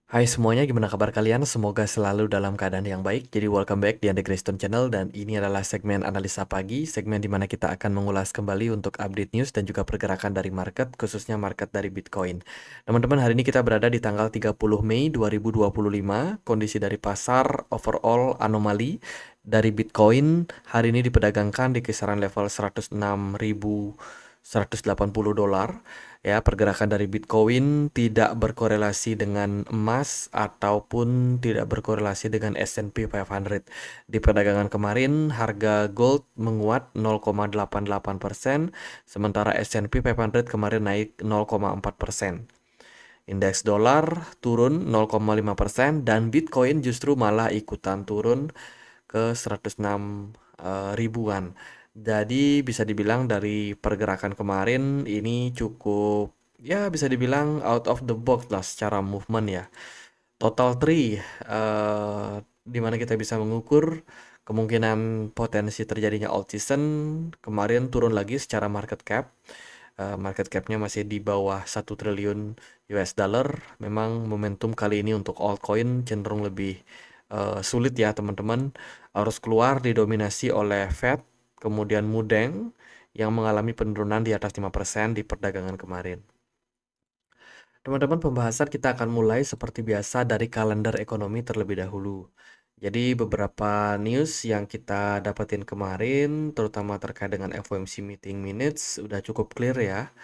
Hai semuanya, gimana kabar kalian? Semoga selalu dalam keadaan yang baik. Jadi welcome back di Andre Grayston Channel dan ini adalah segmen analisa pagi, segmen di mana kita akan mengulas kembali untuk update news dan juga pergerakan dari market, khususnya market dari Bitcoin. Teman-teman, hari ini kita berada di tanggal 30 Mei 2025. Kondisi dari pasar overall anomali dari Bitcoin hari ini diperdagangkan di kisaran level 106.180 dolar. Ya, pergerakan dari Bitcoin tidak berkorelasi dengan emas ataupun tidak berkorelasi dengan S&P 500. Di perdagangan kemarin, harga gold menguat 0,88%, sementara S&P 500 kemarin naik 0,4%. Indeks dolar turun 0,5% dan Bitcoin justru malah ikutan turun ke 106 ribuan. Jadi bisa dibilang dari pergerakan kemarin ini cukup, ya bisa dibilang out of the box lah secara movement ya. Total tree di mana kita bisa mengukur kemungkinan potensi terjadinya alt season. Kemarin turun lagi secara market cap. Market capnya masih di bawah 1 triliun US dollar. Memang momentum kali ini untuk altcoin cenderung lebih sulit ya teman-teman. Arus keluar didominasi oleh Fed, kemudian Mudeng yang mengalami penurunan di atas 5% di perdagangan kemarin. Teman-teman, pembahasan kita akan mulai seperti biasa dari kalender ekonomi terlebih dahulu. Jadi beberapa news yang kita dapetin kemarin, terutama terkait dengan FOMC meeting minutes, udah cukup clear ya,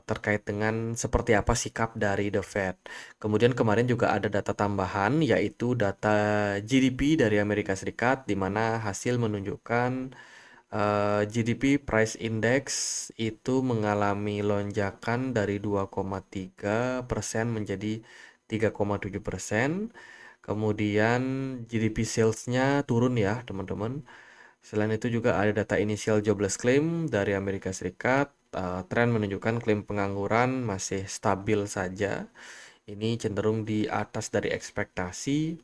terkait dengan seperti apa sikap dari The Fed. Kemudian kemarin juga ada data tambahan, yaitu data GDP dari Amerika Serikat, di mana hasil menunjukkan GDP Price Index itu mengalami lonjakan dari 2,3% menjadi 3,7%. Kemudian GDP sales-nya turun ya teman-teman. Selain itu juga ada data initial jobless claim dari Amerika Serikat. Tren menunjukkan klaim pengangguran masih stabil saja. Ini cenderung di atas dari ekspektasi.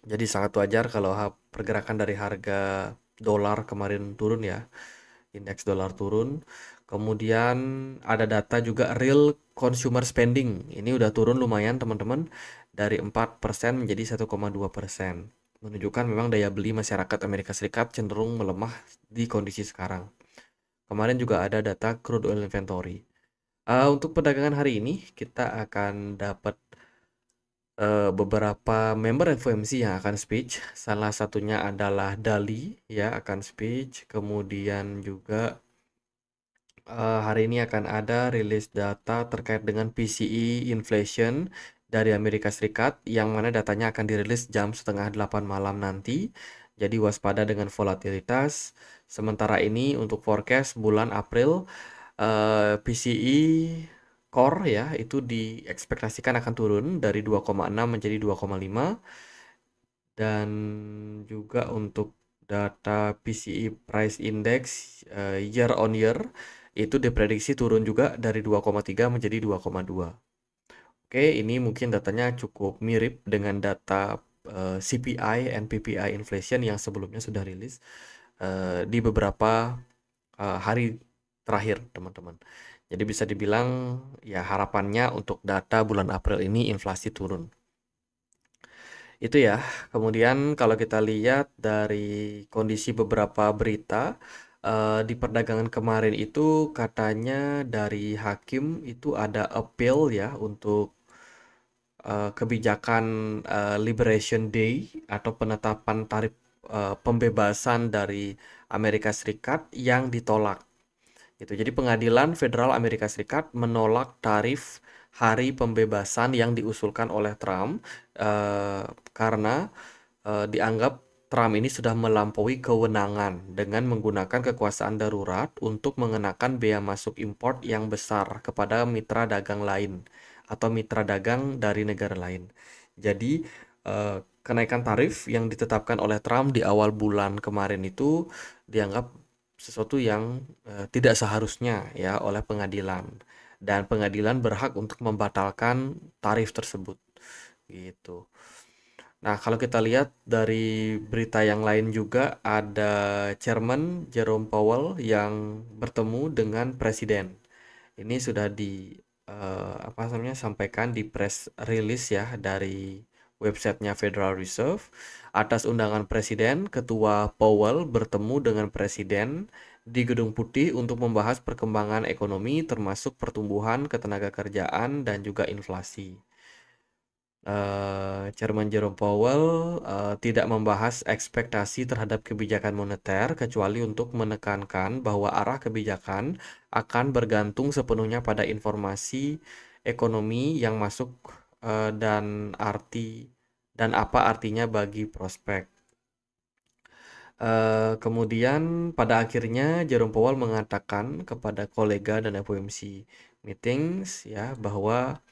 Jadi sangat wajar kalau pergerakan dari harga dolar kemarin turun ya. Indeks dolar turun. Kemudian ada data juga real consumer spending. Ini udah turun lumayan teman-teman dari 4% menjadi 1,2%. Menunjukkan memang daya beli masyarakat Amerika Serikat cenderung melemah di kondisi sekarang. Kemarin juga ada data crude oil inventory. Untuk perdagangan hari ini kita akan dapat beberapa member FOMC yang akan speech. Salah satunya adalah Dali ya akan speech. Kemudian juga hari ini akan ada rilis data terkait dengan PCE inflation dari Amerika Serikat yang mana datanya akan dirilis jam setengah 8 malam nanti. Jadi waspada dengan volatilitas. Sementara ini untuk forecast bulan April PCE core ya itu diekspektasikan akan turun dari 2,6 menjadi 2,5 dan juga untuk data PCE price index year on year itu diprediksi turun juga dari 2,3 menjadi 2,2. Oke, ini mungkin datanya cukup mirip dengan data CPI and PPI inflation yang sebelumnya sudah rilis di beberapa hari terakhir, teman-teman. Jadi bisa dibilang ya harapannya untuk data bulan April ini inflasi turun. Itu ya. Kemudian kalau kita lihat dari kondisi beberapa berita di perdagangan kemarin itu katanya dari hakim itu ada appeal ya untuk kebijakan Liberation Day atau penetapan tarif pembebasan dari Amerika Serikat yang ditolak gitu. Jadi pengadilan federal Amerika Serikat menolak tarif hari pembebasan yang diusulkan oleh Trump karena dianggap Trump ini sudah melampaui kewenangan dengan menggunakan kekuasaan darurat untuk mengenakan bea masuk import yang besar kepada mitra dagang lain atau mitra dagang dari negara lain. Jadi kenaikan tarif yang ditetapkan oleh Trump di awal bulan kemarin itu dianggap sesuatu yang tidak seharusnya ya oleh pengadilan dan pengadilan berhak untuk membatalkan tarif tersebut gitu. Nah, kalau kita lihat dari berita yang lain juga ada Chairman Jerome Powell yang bertemu dengan Presiden. Ini sudah apa namanya, sampaikan di press release ya dari websitenya Federal Reserve. Atas undangan Presiden, Ketua Powell bertemu dengan Presiden di Gedung Putih untuk membahas perkembangan ekonomi termasuk pertumbuhan ketenagakerjaan dan juga inflasi. Chairman Jerome Powell tidak membahas ekspektasi terhadap kebijakan moneter kecuali untuk menekankan bahwa arah kebijakan akan bergantung sepenuhnya pada informasi ekonomi yang masuk dan apa artinya bagi prospek. Kemudian pada akhirnya Jerome Powell mengatakan kepada kolega dan FOMC meetings ya bahwa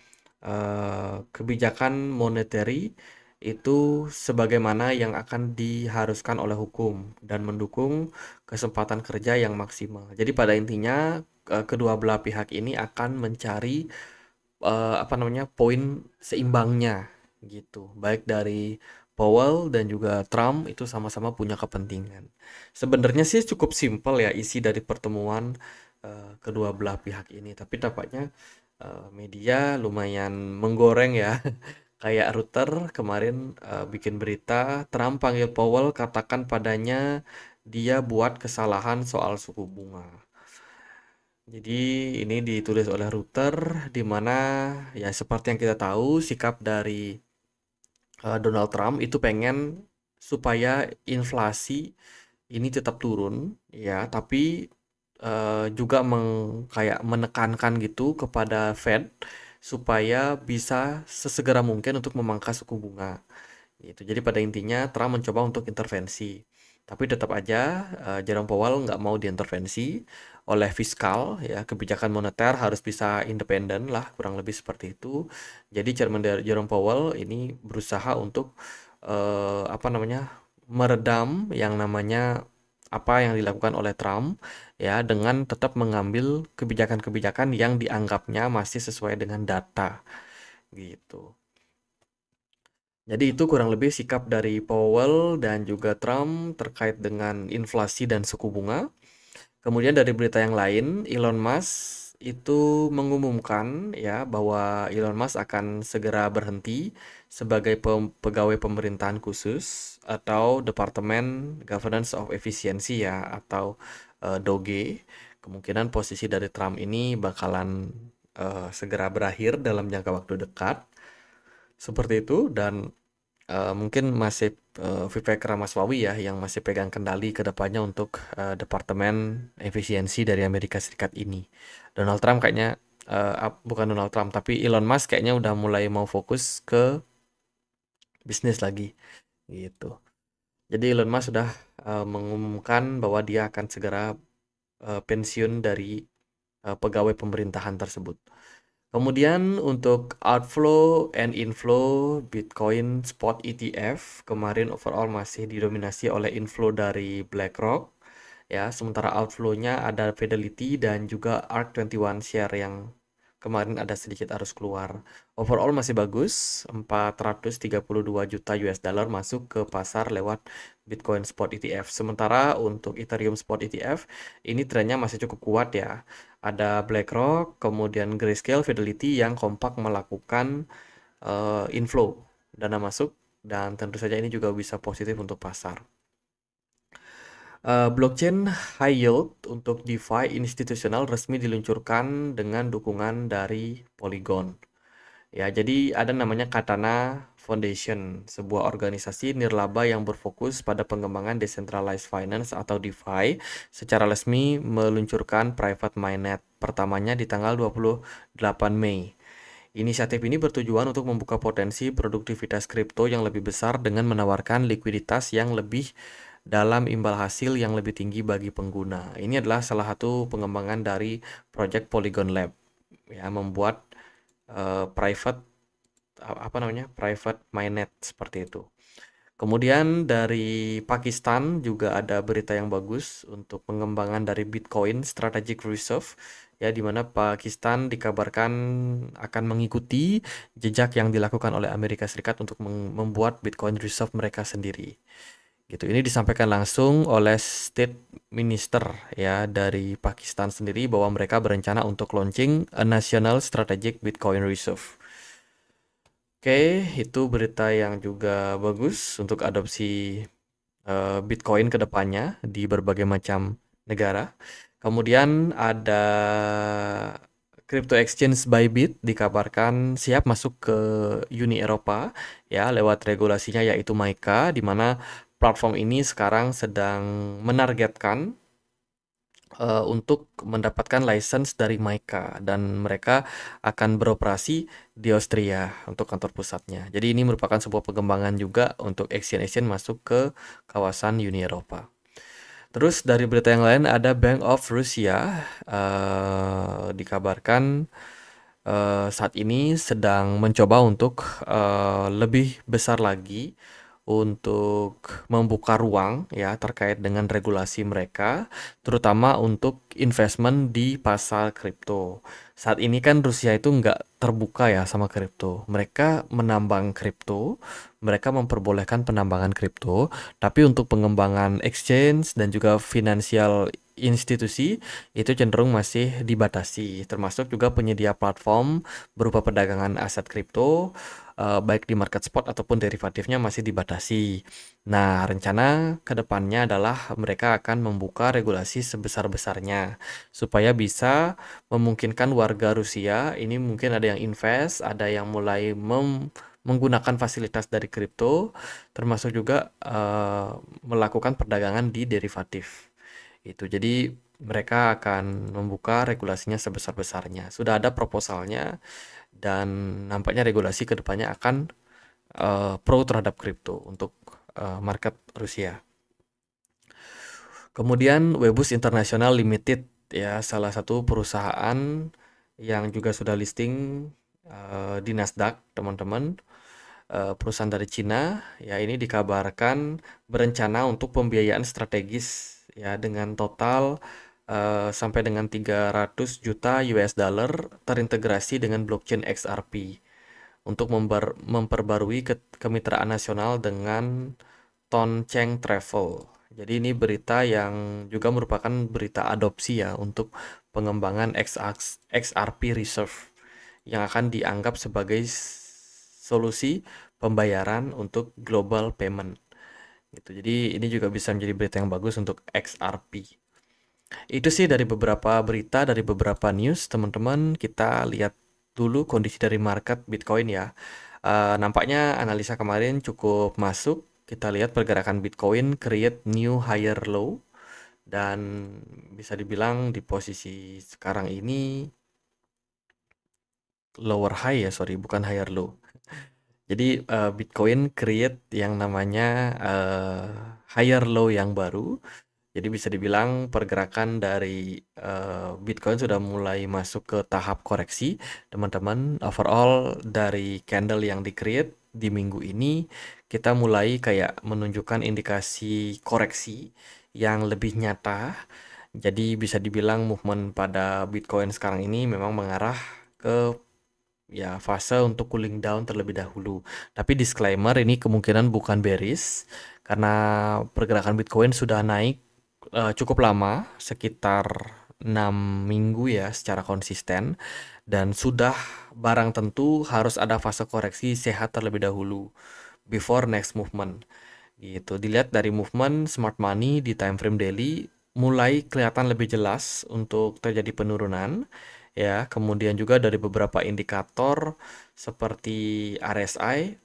kebijakan monetary itu sebagaimana yang akan diharuskan oleh hukum dan mendukung kesempatan kerja yang maksimal. Jadi pada intinya kedua belah pihak ini akan mencari apa namanya poin seimbangnya gitu. Baik dari Powell dan juga Trump itu sama-sama punya kepentingan. Sebenarnya sih cukup simpel ya isi dari pertemuan kedua belah pihak ini, tapi tampaknya media lumayan menggoreng ya. Kayak Reuters kemarin bikin berita, Trump panggil Powell, katakan padanya dia buat kesalahan soal suku bunga. Jadi ini ditulis oleh Reuters, di mana ya seperti yang kita tahu sikap dari Donald Trump itu pengen supaya inflasi ini tetap turun ya, tapi juga kayak menekankan gitu kepada Fed supaya bisa sesegera mungkin untuk memangkas suku bunga. Gitu. Jadi pada intinya Trump mencoba untuk intervensi. Tapi tetap aja Jerome Powell nggak mau diintervensi oleh fiskal ya, kebijakan moneter harus bisa independen lah, kurang lebih seperti itu. Jadi Chairman Jerome Powell ini berusaha untuk apa namanya meredam yang namanya apa yang dilakukan oleh Trump ya dengan tetap mengambil kebijakan-kebijakan yang dianggapnya masih sesuai dengan data gitu. Jadi itu kurang lebih sikap dari Powell dan juga Trump terkait dengan inflasi dan suku bunga. Kemudian dari berita yang lain, Elon Musk itu mengumumkan ya bahwa Elon Musk akan segera berhenti sebagai pegawai pemerintahan khusus atau Departemen Governance of Efficiency ya atau DOGE. Kemungkinan posisi dari Trump ini bakalan segera berakhir dalam jangka waktu dekat. Seperti itu dan mungkin masih Vivek Ramaswamy ya yang masih pegang kendali ke depannya untuk Departemen Efisiensi dari Amerika Serikat ini. Donald Trump kayaknya bukan Donald Trump tapi Elon Musk kayaknya udah mulai mau fokus ke bisnis lagi gitu. Jadi Elon Musk sudah mengumumkan bahwa dia akan segera pensiun dari pegawai pemerintahan tersebut. Kemudian untuk outflow and inflow Bitcoin spot ETF kemarin overall masih didominasi oleh inflow dari BlackRock ya, sementara outflow-nya ada Fidelity dan juga ARK 21 share yang kemarin ada sedikit arus keluar. Overall masih bagus, 432 juta US dollar masuk ke pasar lewat Bitcoin spot ETF. Sementara untuk Ethereum spot ETF ini trennya masih cukup kuat ya. Ada BlackRock, kemudian Grayscale, Fidelity yang kompak melakukan inflow dana masuk dan tentu saja ini juga bisa positif untuk pasar. Blockchain high yield untuk DeFi institusional resmi diluncurkan dengan dukungan dari Polygon. Ya, jadi ada namanya Katana Foundation, sebuah organisasi nirlaba yang berfokus pada pengembangan decentralized finance atau DeFi, secara resmi meluncurkan private mainnet pertamanya di tanggal 28 Mei. Inisiatif ini bertujuan untuk membuka potensi produktivitas kripto yang lebih besar dengan menawarkan likuiditas yang lebih dalam imbal hasil yang lebih tinggi bagi pengguna. Ini adalah salah satu pengembangan dari Project Polygon Lab, ya, membuat private private mainnet seperti itu. Kemudian dari Pakistan juga ada berita yang bagus untuk pengembangan dari Bitcoin Strategic Reserve ya, di mana Pakistan dikabarkan akan mengikuti jejak yang dilakukan oleh Amerika Serikat untuk membuat Bitcoin Reserve mereka sendiri Gitu. Ini disampaikan langsung oleh State Minister ya dari Pakistan sendiri bahwa mereka berencana untuk launching a National Strategic Bitcoin Reserve. Oke, itu berita yang juga bagus untuk adopsi Bitcoin ke depannya di berbagai macam negara. Kemudian ada crypto exchange Bybit dikabarkan siap masuk ke Uni Eropa ya lewat regulasinya yaitu MiCA, di mana platform ini sekarang sedang menargetkan untuk mendapatkan license dari MiCA dan mereka akan beroperasi di Austria untuk kantor pusatnya. Jadi ini merupakan sebuah pengembangan juga untuk exchange masuk ke kawasan Uni Eropa. Terus dari berita yang lain ada Bank of Russia dikabarkan saat ini sedang mencoba untuk lebih besar lagi untuk membuka ruang ya terkait dengan regulasi mereka, terutama untuk investment di pasar kripto. Saat ini kan Rusia itu nggak terbuka ya sama kripto. Mereka menambang kripto, mereka memperbolehkan penambangan kripto, tapi untuk pengembangan exchange dan juga finansial institusi itu cenderung masih dibatasi, termasuk juga penyedia platform berupa perdagangan aset kripto baik di market spot ataupun derivatifnya masih dibatasi. Nah, rencana ke depannya adalah mereka akan membuka regulasi sebesar-besarnya supaya bisa memungkinkan warga Rusia ini mungkin ada yang invest, ada yang mulai menggunakan fasilitas dari kripto, termasuk juga melakukan perdagangan di derivatif. Itu. Jadi mereka akan membuka regulasinya sebesar-besarnya. Sudah ada proposalnya dan nampaknya regulasi kedepannya akan pro terhadap kripto untuk market Rusia. Kemudian Webus International Limited ya salah satu perusahaan yang juga sudah listing di Nasdaq teman-teman. Perusahaan dari Cina ya ini dikabarkan berencana untuk pembiayaan strategis ya dengan total sampai dengan 300 juta US dollar terintegrasi dengan blockchain XRP untuk memperbarui kemitraan nasional dengan Tongcheng Travel. Jadi ini berita yang juga merupakan berita adopsi ya untuk pengembangan XRP Reserve yang akan dianggap sebagai solusi pembayaran untuk global payment. Gitu. Jadi ini juga bisa menjadi berita yang bagus untuk XRP. Itu sih dari beberapa berita, dari beberapa news, teman-teman. Kita lihat dulu kondisi dari market Bitcoin ya. Nampaknya analisa kemarin cukup masuk. Kita lihat pergerakan Bitcoin create new higher low. Dan bisa dibilang di posisi sekarang ini lower high ya, sorry, bukan higher low. Jadi Bitcoin create yang namanya higher low yang baru. Jadi bisa dibilang pergerakan dari Bitcoin sudah mulai masuk ke tahap koreksi, teman-teman. Overall dari candle yang di-create di minggu ini, kita mulai kayak menunjukkan indikasi koreksi yang lebih nyata. Jadi bisa dibilang movement pada Bitcoin sekarang ini memang mengarah ke ya fase untuk cooling down terlebih dahulu. Tapi disclaimer ini kemungkinan bukan bearish karena pergerakan Bitcoin sudah naik cukup lama, sekitar 6 minggu ya secara konsisten dan sudah barang tentu harus ada fase koreksi sehat terlebih dahulu before next movement. Gitu. Dilihat dari movement smart money di time frame daily mulai kelihatan lebih jelas untuk terjadi penurunan ya. Kemudian juga dari beberapa indikator seperti RSI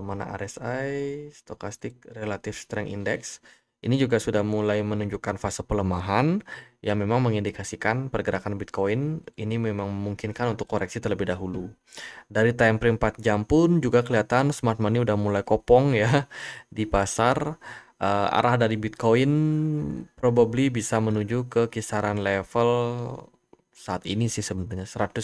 mana RSI Stochastic Relative Strength Index ini juga sudah mulai menunjukkan fase pelemahan yang memang mengindikasikan pergerakan Bitcoin ini memang memungkinkan untuk koreksi terlebih dahulu. Dari time frame 4 jam pun juga kelihatan smart money udah mulai kopong ya di pasar. Arah dari Bitcoin probably bisa menuju ke kisaran level saat ini sih sebenarnya 102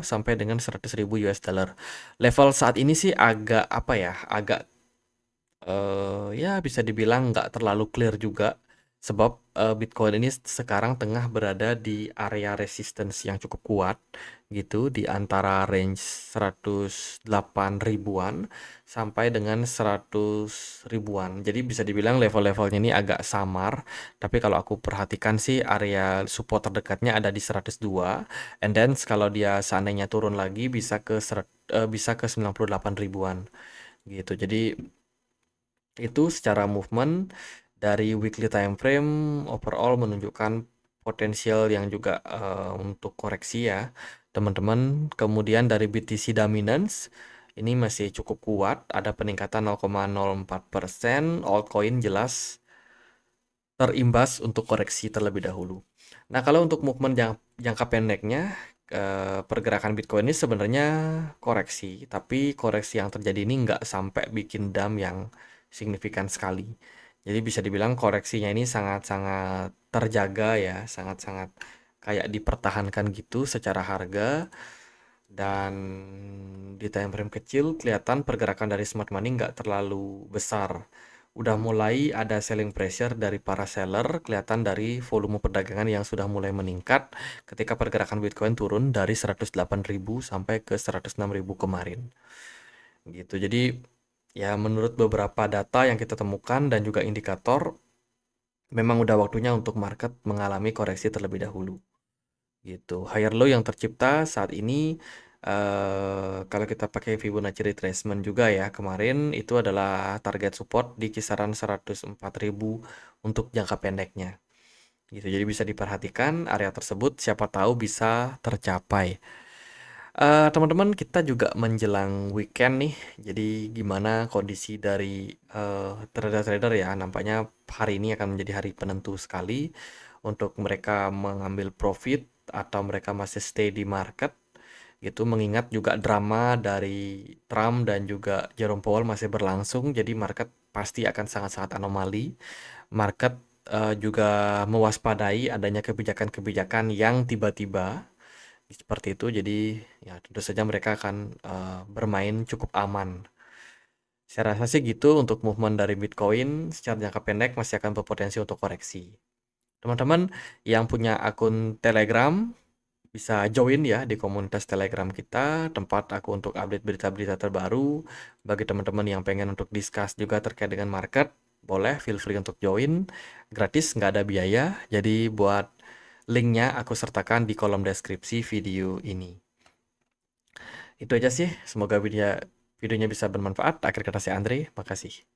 sampai dengan 100.000 US dollar. Level saat ini sih agak apa ya, agak ya bisa dibilang nggak terlalu clear juga Sebab Bitcoin ini sekarang tengah berada di area resistance yang cukup kuat gitu di antara range 108 ribuan sampai dengan 100 ribuan. Jadi bisa dibilang level-levelnya ini agak samar, tapi kalau aku perhatikan sih area support terdekatnya ada di 102, and then kalau dia seandainya turun lagi bisa ke 98 ribuan gitu. Jadi itu secara movement dari weekly time frame overall menunjukkan potensial yang juga untuk koreksi ya, teman-teman. Kemudian dari BTC dominance ini masih cukup kuat, ada peningkatan 0,04%. Altcoin jelas terimbas untuk koreksi terlebih dahulu. Nah, kalau untuk movement jangka pendeknya, pergerakan Bitcoin ini sebenarnya koreksi, tapi koreksi yang terjadi ini nggak sampai bikin dump yang signifikan sekali. Jadi bisa dibilang koreksinya ini sangat-sangat terjaga ya, sangat-sangat kayak dipertahankan gitu secara harga, dan di time frame kecil kelihatan pergerakan dari smart money nggak terlalu besar. Udah mulai ada selling pressure dari para seller, kelihatan dari volume perdagangan yang sudah mulai meningkat ketika pergerakan Bitcoin turun dari 108.000 sampai ke 106.000 kemarin. Gitu. Jadi ya menurut beberapa data yang kita temukan dan juga indikator, memang udah waktunya untuk market mengalami koreksi terlebih dahulu. Gitu. Higher low yang tercipta saat ini, kalau kita pakai Fibonacci retracement juga ya, kemarin itu adalah target support di kisaran 104.000 untuk jangka pendeknya. Gitu. Jadi bisa diperhatikan area tersebut siapa tahu bisa tercapai. Teman-teman, kita juga menjelang weekend nih. Jadi gimana kondisi dari trader-trader ya? Nampaknya hari ini akan menjadi hari penentu sekali untuk mereka mengambil profit atau mereka masih stay di market gitu, mengingat juga drama dari Trump dan juga Jerome Powell masih berlangsung, jadi market pasti akan sangat-sangat anomali. Market juga mewaspadai adanya kebijakan-kebijakan yang tiba-tiba seperti itu, jadi ya tentu saja mereka akan bermain cukup aman. Saya rasa sih gitu untuk movement dari Bitcoin secara jangka pendek masih akan berpotensi untuk koreksi. Teman-teman yang punya akun Telegram bisa join ya di komunitas Telegram kita, tempat aku untuk update berita-berita terbaru. Bagi teman-teman yang pengen untuk discuss juga terkait dengan market, boleh feel free untuk join. Gratis, nggak ada biaya. Jadi buat linknya aku sertakan di kolom deskripsi video ini. Itu aja sih. Semoga videonya bisa bermanfaat. Akhir kata saya Andre. Makasih.